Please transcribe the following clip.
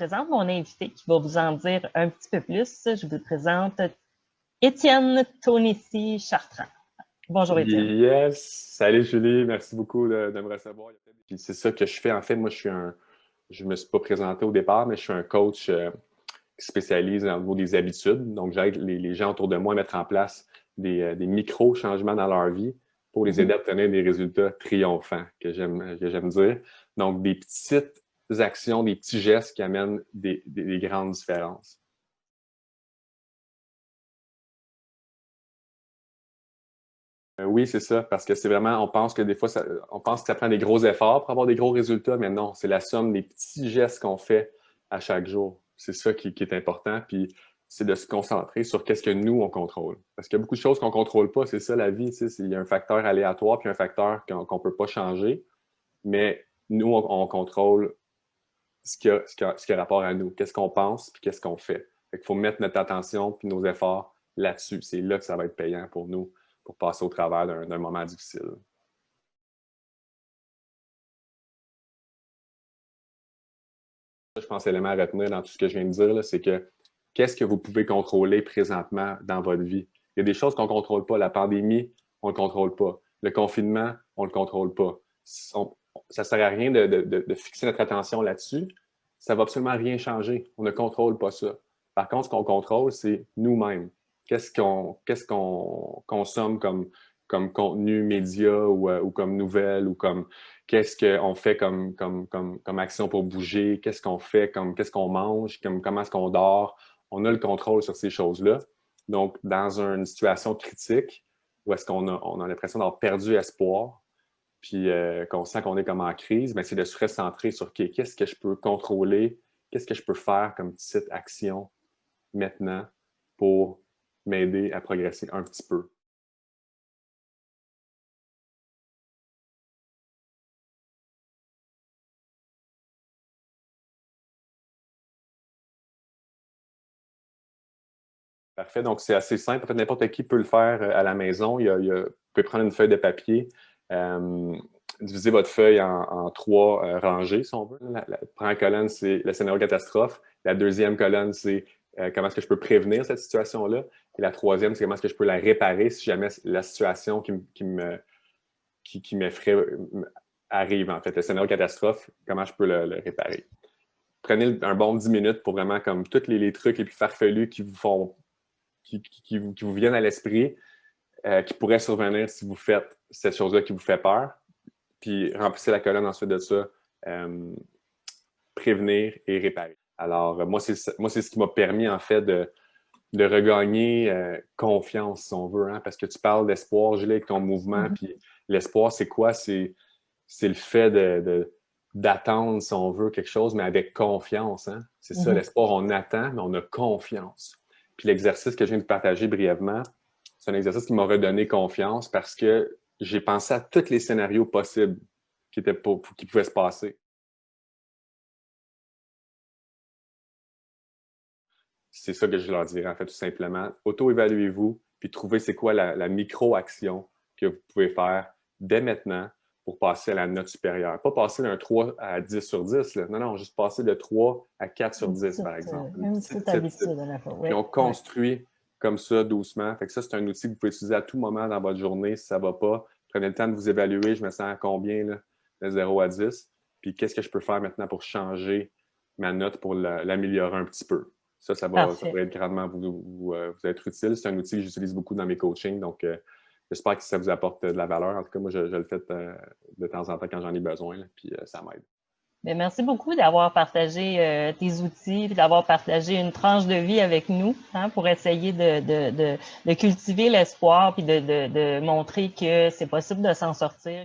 présente mon invité qui va vous en dire un petit peu plus. Je vous présente Étienne Tonissi-Chartrand. Bonjour, Étienne. Yes! Salut Julie, merci beaucoup de me recevoir. Puis c'est ça que je fais. En fait, moi, je me suis pas présenté au départ, mais je suis un coach qui spécialise au niveau des habitudes. Donc, j'aide les gens autour de moi à mettre en place des micro-changements dans leur vie pour les aider à obtenir des résultats triomphants, que j'aime dire. Donc, des petites actions, des petits gestes qui amènent des grandes différences. Oui, c'est ça, parce que c'est vraiment, on pense que des fois, on pense que ça prend des gros efforts pour avoir des gros résultats, mais non, c'est la somme des petits gestes qu'on fait à chaque jour. C'est ça qui est important, puis c'est de se concentrer sur qu'est-ce que nous, on contrôle. Parce qu'il y a beaucoup de choses qu'on ne contrôle pas, c'est ça la vie, tu sais, il y a un facteur aléatoire puis un facteur qu'on ne peut pas changer, mais nous, on contrôle ce qui a rapport à nous, qu'est-ce qu'on pense puis qu'est-ce qu'on fait. Fait qu'il faut mettre notre attention puis nos efforts là-dessus. C'est là que ça va être payant pour nous pour passer au travers d'un moment difficile. Je pense que l'élément à retenir dans tout ce que je viens de dire, c'est que qu'est-ce que vous pouvez contrôler présentement dans votre vie? Il y a des choses qu'on ne contrôle pas. La pandémie, on ne le contrôle pas. Le confinement, on ne le contrôle pas. Ça ne sert à rien de fixer notre attention là-dessus. Ça ne va absolument rien changer. On ne contrôle pas ça. Par contre, ce qu'on contrôle, c'est nous-mêmes. Qu'est-ce qu'on consomme comme contenu média ou comme nouvelle ou comme qu'est-ce qu'on fait comme action pour bouger, qu'est-ce qu'on fait, qu'est-ce qu'on mange, comment est-ce qu'on dort. On a le contrôle sur ces choses-là. Donc, dans une situation critique, où est-ce qu'on a l'impression d'avoir perdu espoir, puis qu'on sent qu'on est comme en crise, c'est de se recentrer sur qu'est-ce que je peux contrôler, qu'est-ce que je peux faire comme petite action maintenant pour m'aider à progresser un petit peu. Parfait. Donc, c'est assez simple. En fait, n'importe qui peut le faire à la maison. Vous pouvez prendre une feuille de papier, diviser votre feuille en trois rangées, si on veut. La première colonne, c'est le scénario catastrophe. La deuxième colonne, c'est comment est-ce que je peux prévenir cette situation-là. Et la troisième, c'est comment est-ce que je peux la réparer si jamais la situation qui m'effraie arrive, en fait. Le scénario catastrophe, comment je peux le réparer. Prenez un bon 10 minutes pour vraiment, comme tous les trucs les plus farfelus qui vous viennent à l'esprit, qui pourraient survenir si vous faites cette chose-là qui vous fait peur. Puis remplissez la colonne ensuite de ça, prévenir et réparer. Alors, moi, c'est ce qui m'a permis, en fait, de regagner confiance, si on veut, hein, parce que tu parles d'espoir, Julie, avec ton mouvement, puis l'espoir, c'est quoi? C'est le fait d'attendre, si on veut, quelque chose, mais avec confiance. Hein? C'est ça, l'espoir, on attend, mais on a confiance. Puis l'exercice que je viens de partager brièvement, c'est un exercice qui m'a redonné confiance parce que j'ai pensé à tous les scénarios possibles qui pouvaient se passer. C'est ça que je leur dirais, en fait, tout simplement. Auto-évaluez-vous, puis trouvez c'est quoi la micro-action que vous pouvez faire dès maintenant pour passer à la note supérieure. Pas passer d'un 3 à 10 sur 10, là. Non, juste passer de 3 à 4 sur 10, par exemple. Une petite habitude à la fois. Puis on construit comme ça, doucement. Fait que ça, c'est un outil que vous pouvez utiliser à tout moment dans votre journée si ça ne va pas. Prenez le temps de vous évaluer. Je me sens à combien, là, de 0 à 10. Puis qu'est-ce que je peux faire maintenant pour changer ma note, pour l'améliorer un petit peu. Ça pourrait être grandement vous être utile. C'est un outil que j'utilise beaucoup dans mes coachings. Donc, j'espère que ça vous apporte de la valeur. En tout cas, moi, je le fais de temps en temps quand j'en ai besoin. Là, puis ça m'aide. Bien, merci beaucoup d'avoir partagé tes outils et d'avoir partagé une tranche de vie avec nous, hein, pour essayer de cultiver l'espoir puis de montrer que c'est possible de s'en sortir.